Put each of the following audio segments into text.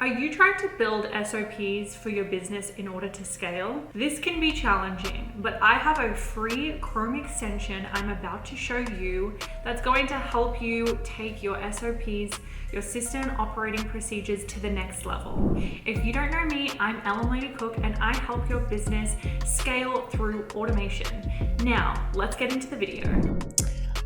Are you trying to build SOPs for your business in order to scale? This can be challenging, but I have a free Chrome extension I'm about to show you that's going to help you take your SOPs, your system operating procedures to the next level. If you don't know me, I'm Ellen Lady Cook and I help your business scale through automation. Now, let's get into the video.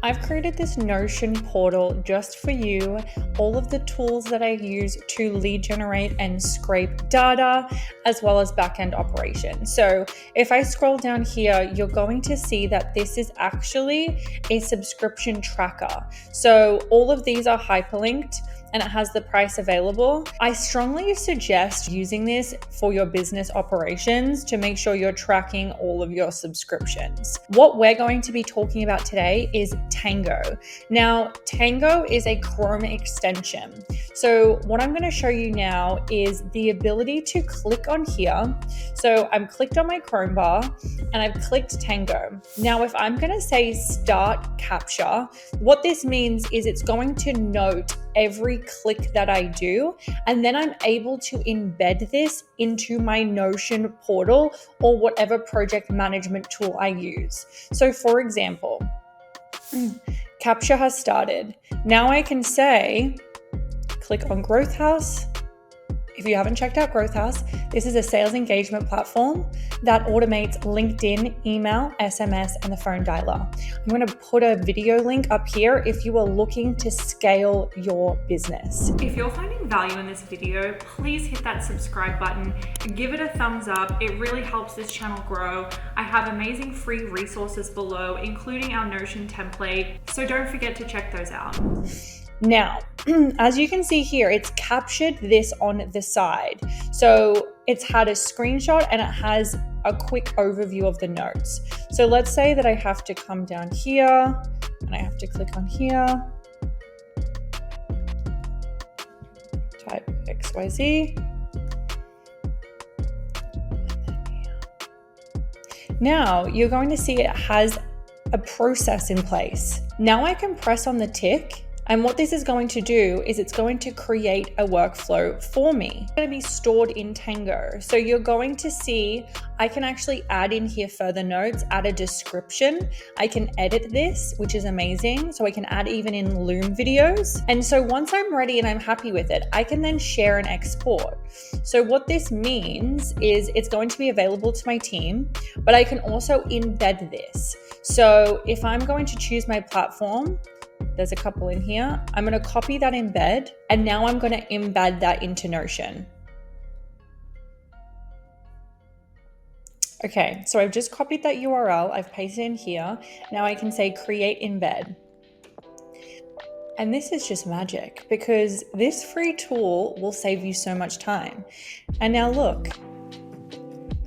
I've created this Notion portal just for you, all of the tools that I use to lead generate and scrape data, as well as backend operations. So if I scroll down here, you're going to see that this is actually a subscription tracker. So all of these are hyperlinked and it has the price available. I strongly suggest using this for your business operations to make sure you're tracking all of your subscriptions. What we're going to be talking about today is Tango. Now, Tango is a Chrome extension. So what I'm going to show you now is the ability to click on here. So I'm clicked on my Chrome bar and I've clicked Tango. Now, if I'm going to say start capture, what this means is it's going to note every click that I do, and then I'm able to embed this into my Notion portal or whatever project management tool I use. So for example, capture has started. Now I can say, click on Growth Haus. If you haven't checked out Growth Haus, this is a sales engagement platform that automates LinkedIn, email, SMS, and the phone dialer. I'm going to put a video link up here if you are looking to scale your business. If you're finding value in this video, please hit that subscribe button, give it a thumbs up. It really helps this channel grow. I have amazing free resources below, including our Notion template, so don't forget to check those out. Now, as you can see here, it's captured this on the side. So it's had a screenshot and it has a quick overview of the notes. So let's say that I have to come down here and I have to click on here, type XYZ. Now you're going to see it has a process in place. Now I can press on the tick. And what this is going to do is it's going to create a workflow for me. It's going to be stored in Tango. So you're going to see, I can actually add in here further notes, add a description. I can edit this, which is amazing. So I can add even in Loom videos. And so once I'm ready and I'm happy with it, I can then share and export. So what this means is it's going to be available to my team, but I can also embed this. So if I'm going to choose my platform, there's a couple in here. I'm going to copy that embed, and now I'm going to embed that into Notion. Okay, so I've just copied that URL. I've pasted in here. Now I can say create embed. And this is just magic because this free tool will save you so much time. And now look,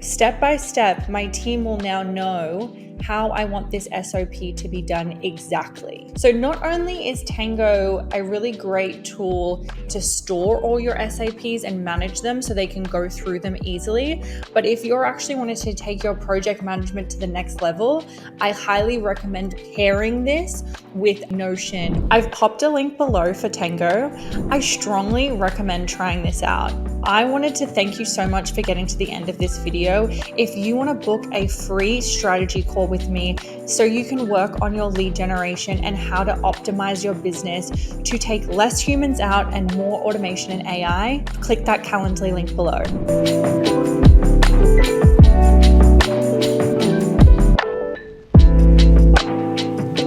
step by step, my team will now know how I want this SOP to be done exactly. So not only is Tango a really great tool to store all your SOPs and manage them so they can go through them easily, but if you're actually wanting to take your project management to the next level, I highly recommend pairing this with Notion. I've popped a link below for Tango. I strongly recommend trying this out. I wanted to thank you so much for getting to the end of this video. If you want to book a free strategy call with me so you can work on your lead generation and how to optimize your business to take less humans out and more automation and AI, click that Calendly link below.